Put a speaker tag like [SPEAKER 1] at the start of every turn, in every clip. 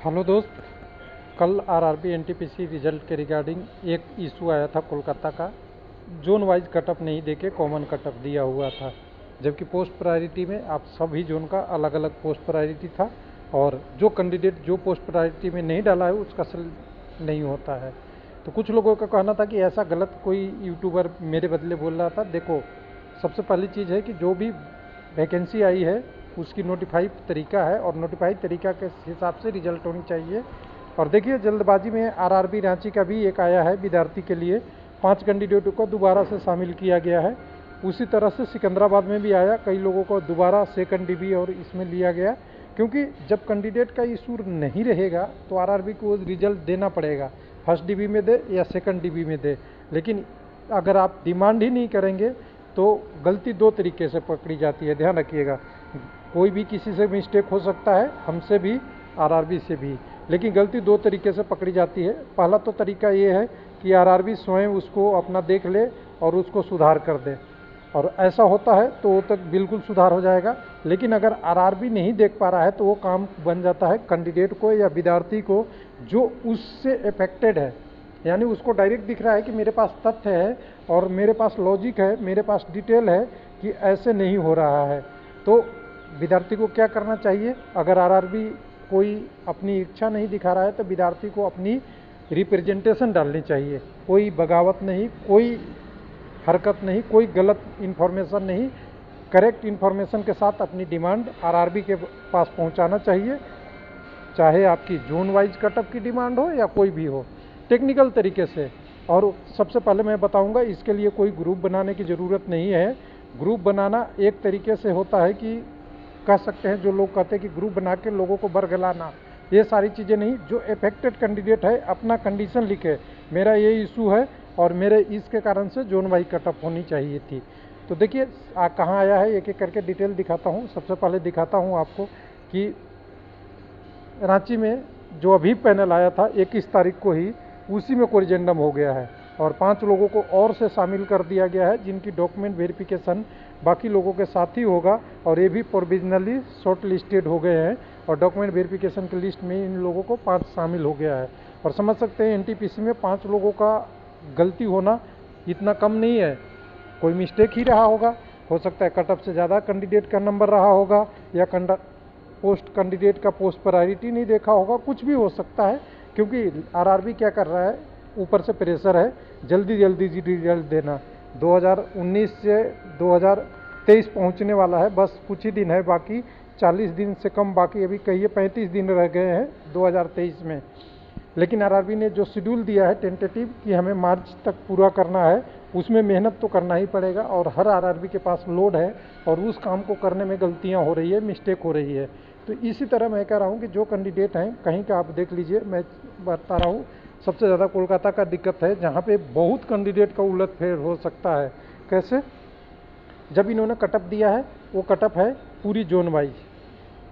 [SPEAKER 1] Hello दोस्त। कल RRB NTPC result के रिगार्डिंग एक इशू आया था कोलकाता का। जोन वाइज कटअप नहीं देके कॉमन कटअप दिया हुआ था, जबकि पोस्ट प्रायोरिटी में आप सभी जोन का अलग अलग पोस्ट प्रायोरिटी था और जो कैंडिडेट जो पोस्ट प्रायोरिटी में नहीं डाला है उसका सिलेक्ट नहीं होता है। तो कुछ लोगों का कहना था कि ऐसा गलत कोई यूट्यूबर मेरे बदले बोल रहा था। देखो, सबसे पहली चीज़ है कि जो भी वैकेंसी आई है उसकी नोटिफाइड तरीका है और नोटिफाइड तरीका के हिसाब से रिजल्ट होनी चाहिए। और देखिए, जल्दबाजी में आरआरबी रांची का भी एक आया है विद्यार्थी के लिए, 5 कैंडिडेटों को दोबारा से शामिल किया गया है। उसी तरह से सिकंदराबाद में भी आया, कई लोगों को दोबारा सेकंड डीबी और इसमें लिया गया, क्योंकि जब कैंडिडेट का इशू नहीं रहेगा तो आरआरबी को रिजल्ट देना पड़ेगा, फर्स्ट डीबी में दे या सेकंड डीबी में दे। लेकिन अगर आप डिमांड ही नहीं करेंगे तो गलती दो तरीके से पकड़ी जाती है, ध्यान रखिएगा। कोई भी किसी से मिस्टेक हो सकता है, हमसे भी आरआरबी से भी, लेकिन गलती दो तरीके से पकड़ी जाती है। पहला तो तरीका ये है कि आरआरबी स्वयं उसको अपना देख ले और उसको सुधार कर दे, और ऐसा होता है तो वो तक बिल्कुल सुधार हो जाएगा। लेकिन अगर आरआरबी नहीं देख पा रहा है तो वो काम बन जाता है कैंडिडेट को या विद्यार्थी को जो उससे अफेक्टेड है, यानी उसको डायरेक्ट दिख रहा है कि मेरे पास तथ्य है और मेरे पास लॉजिक है, मेरे पास डिटेल है कि ऐसे नहीं हो रहा है। तो विद्यार्थी को क्या करना चाहिए? अगर आरआरबी कोई अपनी इच्छा नहीं दिखा रहा है तो विद्यार्थी को अपनी रिप्रेजेंटेशन डालनी चाहिए। कोई बगावत नहीं, कोई हरकत नहीं, कोई गलत इन्फॉर्मेशन नहीं, करेक्ट इन्फॉर्मेशन के साथ अपनी डिमांड आरआरबी के पास पहुंचाना चाहिए, चाहे आपकी जोन वाइज कटअप की डिमांड हो या कोई भी हो, टेक्निकल तरीके से। और सबसे पहले मैं बताऊंगा, इसके लिए कोई ग्रुप बनाने की ज़रूरत नहीं है। ग्रुप बनाना एक तरीके से होता है कि कह सकते हैं, जो लोग कहते हैं कि ग्रुप बना के लोगों को बरगलाना, ये सारी चीज़ें नहीं। जो अफेक्टेड कैंडिडेट है अपना कंडीशन लिखे, मेरा ये इशू है और मेरे इसके कारण से जोन वाइज कटअप होनी चाहिए थी। तो देखिए कहाँ आया है, एक एक करके डिटेल दिखाता हूँ। सबसे पहले दिखाता हूँ आपको कि रांची में जो अभी पैनल आया था 21 तारीख को ही, उसी में कोरिजेंडम हो गया है और 5 लोगों को और से शामिल कर दिया गया है, जिनकी डॉक्यूमेंट वेरिफिकेशन बाकी लोगों के साथ ही होगा। और ये भी प्रोविजनली शॉर्ट लिस्टेड हो गए हैं और डॉक्यूमेंट वेरिफिकेशन की लिस्ट में इन लोगों को 5 शामिल हो गया है। और समझ सकते हैं एनटीपीसी में 5 लोगों का गलती होना इतना कम नहीं है, कोई मिस्टेक ही रहा होगा। हो सकता है कटअप से ज़्यादा कैंडिडेट का नंबर रहा होगा, या पोस्ट कैंडिडेट का पोस्ट प्रायोरिटी नहीं देखा होगा, कुछ भी हो सकता है। क्योंकि आरआरबी क्या कर रहा है, ऊपर से प्रेशर है जल्दी जल्दी रिजल्ट देना। 2019 से 2023 पहुंचने वाला है, बस कुछ ही दिन है बाकी, 40 दिन से कम बाकी, अभी कहिए 35 दिन रह गए हैं 2023 में। लेकिन आरआरबी ने जो शेड्यूल दिया है टेंटेटिव कि हमें मार्च तक पूरा करना है, उसमें मेहनत तो करना ही पड़ेगा। और हर आरआरबी के पास लोड है और उस काम को करने में गलतियां हो रही है, मिस्टेक हो रही है। तो इसी तरह मैं कह रहा हूं कि जो कैंडिडेट हैं, कहीं का आप देख लीजिए, मैं बता रहा हूं सबसे ज़्यादा कोलकाता का दिक्कत है, जहाँ पे बहुत कैंडिडेट का उलटफेर हो सकता है। कैसे? जब इन्होंने कटअप दिया है, वो कटअप है पूरी जोन वाइज,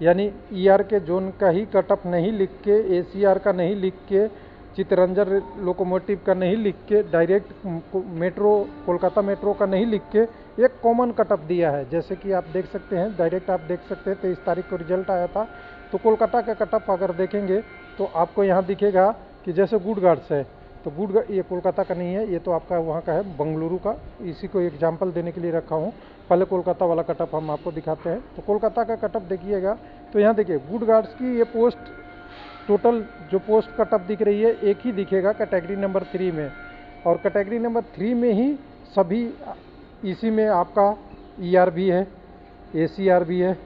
[SPEAKER 1] यानी ईआर के जोन का ही कटअप नहीं लिख के, एसीआर का नहीं लिख के, चितरंजन लोकोमोटिव का नहीं लिख के, डायरेक्ट मेट्रो कोलकाता मेट्रो का नहीं लिख के, एक कॉमन कटअप दिया है। जैसे कि आप देख सकते हैं, डायरेक्ट आप देख सकते हैं 23 तारीख को रिजल्ट आया था। तो कोलकाता का कटअप अगर देखेंगे तो आपको यहाँ दिखेगा कि जैसे गुडगार्ड्स है, तो ये कोलकाता का नहीं है, ये तो आपका वहाँ का है, बेंगलुरु का। इसी को एग्जाम्पल देने के लिए रखा हूँ। पहले कोलकाता वाला कटअप हम आपको दिखाते हैं। तो कोलकाता का कटअप देखिएगा तो यहाँ देखिए गुडगार्ड्स की ये पोस्ट, टोटल जो पोस्ट कटअप दिख रही है एक ही दिखेगा कैटेगरी नंबर 3 में, और कैटेगरी नंबर 3 में ही सभी, इसी में आपका ईआर भी है, एसीआर भी है,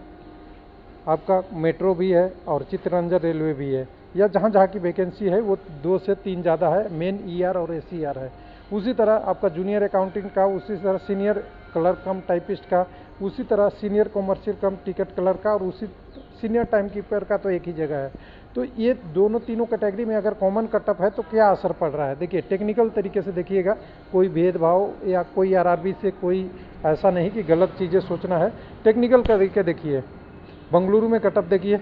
[SPEAKER 1] आपका मेट्रो भी है और चितरंजन रेलवे भी है। या जहाँ जहाँ की वैकेंसी है वो 2 से 3 ज़्यादा है, मेन ईआर और एसीआर है। उसी तरह आपका जूनियर अकाउंटिंग का, उसी तरह सीनियर क्लर्क कम टाइपिस्ट का, उसी तरह सीनियर कॉमर्शियल कम टिकट क्लर्क का, और उसी सीनियर टाइम कीपर का तो एक ही जगह है। तो ये दोनों तीनों कैटेगरी में अगर कॉमन कटअप है तो क्या असर पड़ रहा है? देखिए टेक्निकल तरीके से देखिएगा, कोई भेदभाव या कोई आरआरबी से कोई ऐसा नहीं कि गलत चीज़ें सोचना है। टेक्निकल तरीके देखिए, बेंगलुरु में कटअप देखिए,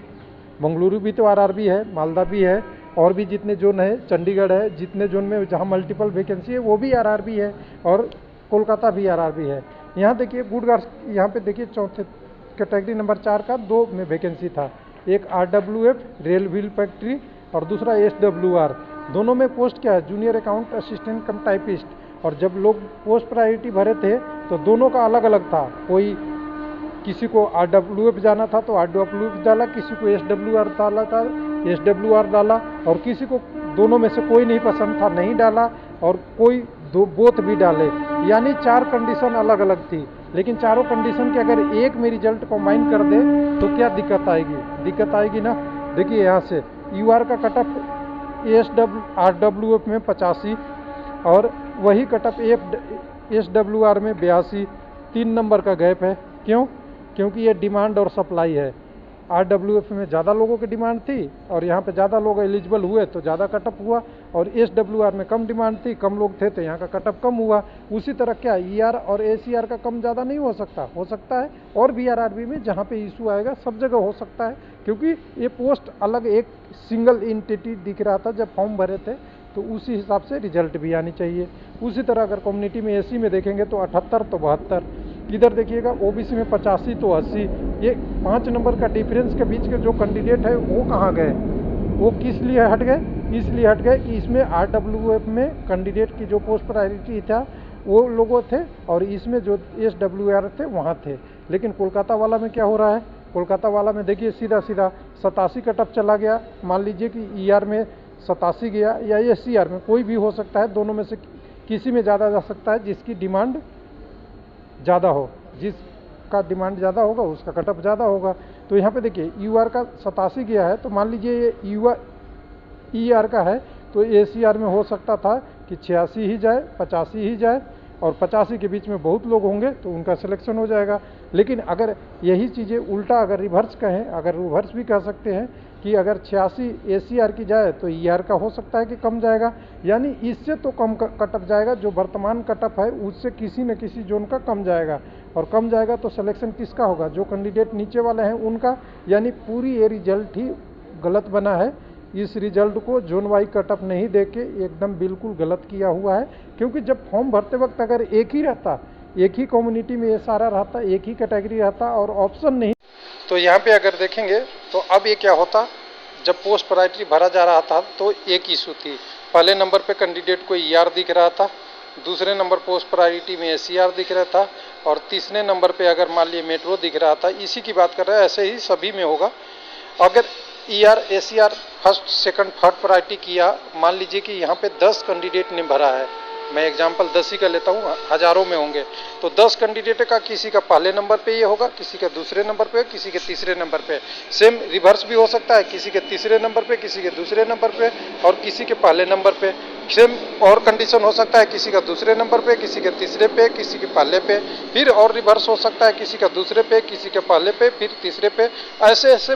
[SPEAKER 1] बेंगलुरु भी तो आरआरबी है, मालदा भी है, और भी जितने जोन है, चंडीगढ़ है, जितने जोन में जहाँ मल्टीपल वैकेंसी है वो भी आरआरबी है, और कोलकाता भी आरआरबी है। यहाँ देखिए गुडगार्ड्स, यहाँ पे देखिए चौथे कैटेगरी नंबर 4 का 2 में वैकेंसी था, एक आरडब्ल्यूएफ रेल व्हील फैक्ट्री और दूसरा SWR। दोनों में पोस्ट क्या है, जूनियर अकाउंट असिस्टेंट कम टाइपिस्ट। और जब लोग पोस्ट प्रायोरिटी भरे थे तो दोनों का अलग अलग था। कोई किसी को RWF जाना था तो RWF डाला, किसी को SWR डाला था SWR डाला, और किसी को दोनों में से कोई नहीं पसंद था नहीं डाला, और कोई दो बोथ भी डाले। यानी 4 कंडीशन अलग अलग थी। लेकिन चारों कंडीशन के अगर एक में रिजल्ट कंबाइन कर दे तो क्या दिक्कत आएगी ना। देखिए यहाँ से UR का कटअप RWF में 85 और वही कटअप SWR में 82, 3 नंबर का गैप है। क्यों? क्योंकि ये डिमांड और सप्लाई है। RWF में ज़्यादा लोगों की डिमांड थी और यहाँ पे ज़्यादा लोग एलिजिबल हुए तो ज़्यादा कटअप हुआ, और SWR में कम डिमांड थी, कम लोग थे तो यहाँ का कटअप कम हुआ। उसी तरह क्या ER और ACR का कम ज़्यादा नहीं हो सकता है। और BRRB में जहाँ पे इशू आएगा सब जगह हो सकता है, क्योंकि ये पोस्ट अलग एक सिंगल एंटिटी दिख रहा था जब फॉर्म भरे थे, तो उसी हिसाब से रिजल्ट भी आनी चाहिए। उसी तरह अगर कम्युनिटी में SC में देखेंगे तो 78 तो 72, इधर देखिएगा OBC में 85 तो 80। ये 5 नंबर का डिफरेंस के बीच के जो कैंडिडेट है वो कहाँ गए, वो किस लिए हट गए? इसलिए हट गए कि इसमें RWF में कैंडिडेट की जो पोस्ट प्रायोरिटी था वो लोगों थे, और इसमें जो SWR थे वहाँ थे। लेकिन कोलकाता वाला में क्या हो रहा है, कोलकाता वाला में देखिए सीधा 87 कटअप चला गया। मान लीजिए कि ER में 87 गया या SCR में, कोई भी हो सकता है, दोनों में से किसी में ज़्यादा जा सकता है जिसकी डिमांड ज़्यादा हो। जिसका डिमांड ज़्यादा होगा उसका कटअप ज़्यादा होगा। तो यहाँ पे देखिए UR का 87 गया है, तो मान लीजिए ये ER का है तो ACR में हो सकता था कि 86 ही जाए, 85 ही जाए, और 85 के बीच में बहुत लोग होंगे तो उनका सिलेक्शन हो जाएगा। लेकिन अगर यही चीज़ें उल्टा अगर रिवर्स कहें, अगर रिवर्स भी कह सकते हैं कि अगर 86 ACR की जाए तो ER का हो सकता है कि कम जाएगा, यानी इससे तो कम कटअप जाएगा। जो वर्तमान कटअप है उससे किसी न किसी जोन का कम जाएगा, और कम जाएगा तो सिलेक्शन किसका होगा, जो कैंडिडेट नीचे वाले हैं उनका। यानी पूरी ये रिजल्ट ही गलत बना है। इस रिजल्ट को जोन वाइज कटअप नहीं देके एकदम बिल्कुल गलत किया हुआ है, क्योंकि जब फॉर्म भरते वक्त अगर एक ही रहता, एक ही कम्युनिटी में ये सारा रहता, एक ही कैटेगरी रहता और ऑप्शन नहीं, तो यहाँ पे अगर देखेंगे तो अब ये क्या होता, जब पोस्ट प्रायोरिटी भरा जा रहा था तो एक इशू थी। पहले नंबर पे कैंडिडेट को ER दिख रहा था, दूसरे नंबर पोस्ट प्रायोरिटी में SCR दिख रहा था, और तीसरे नंबर पे अगर मान लीजिए मेट्रो दिख रहा था। इसी की बात कर रहे हैं, ऐसे ही सभी में होगा। अगर ER ACR first second third priority किया, मान लीजिए कि यहाँ पे 10 कैंडिडेट ने भरा है, मैं एग्जांपल 10 ही का लेता हूँ, हज़ारों में होंगे, तो 10 कैंडिडेट का किसी का पहले नंबर पे ये होगा, किसी का दूसरे नंबर पे, किसी के तीसरे नंबर पे। सेम रिवर्स भी हो सकता है, किसी के तीसरे नंबर पे, किसी के दूसरे नंबर पे, और किसी के पहले नंबर पे। सेम और कंडीशन हो सकता है, किसी का दूसरे नंबर पे, किसी के तीसरे पे, किसी के पहले पे, फिर और रिवर्स हो सकता है, किसी का दूसरे पे, किसी के पहले पे, फिर तीसरे पे। ऐसे ऐसे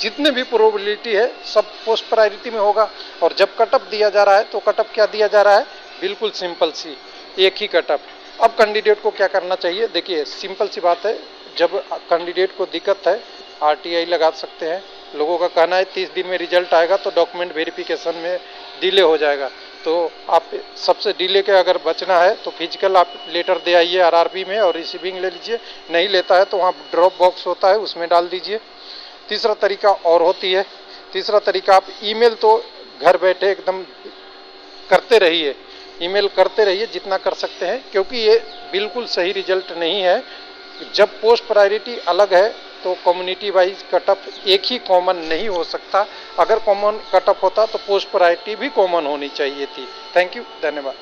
[SPEAKER 1] जितने भी प्रोबेबिलिटी है सब पोस्ट प्रायोरिटी में होगा। और जब कटअप दिया जा रहा है तो कटअप क्या दिया जा रहा है, बिल्कुल सिंपल सी एक ही कटअप। अब कैंडिडेट को क्या करना चाहिए, देखिए सिंपल सी बात है, जब कैंडिडेट को दिक्कत है RTI लगा सकते हैं। लोगों का कहना है 30 दिन में रिजल्ट आएगा तो डॉक्यूमेंट वेरिफिकेशन में डिले हो जाएगा, तो आप सबसे डिले के अगर बचना है तो फिजिकल आप लेटर दे आइए RRB में और रिसीविंग ले लीजिए। नहीं लेता है तो वहाँ ड्रॉप बॉक्स होता है उसमें डाल दीजिए। तीसरा तरीका और होती है, तीसरा तरीका आप ईमेल तो घर बैठे एकदम करते रहिए, ईमेल करते रहिए जितना कर सकते हैं, क्योंकि ये बिल्कुल सही रिजल्ट नहीं है। जब पोस्ट प्रायोरिटी अलग है तो कम्युनिटी वाइज कटअप एक ही कॉमन नहीं हो सकता। अगर कॉमन कटअप होता तो पोस्ट प्रायोरिटी भी कॉमन होनी चाहिए थी। थैंक यू, धन्यवाद।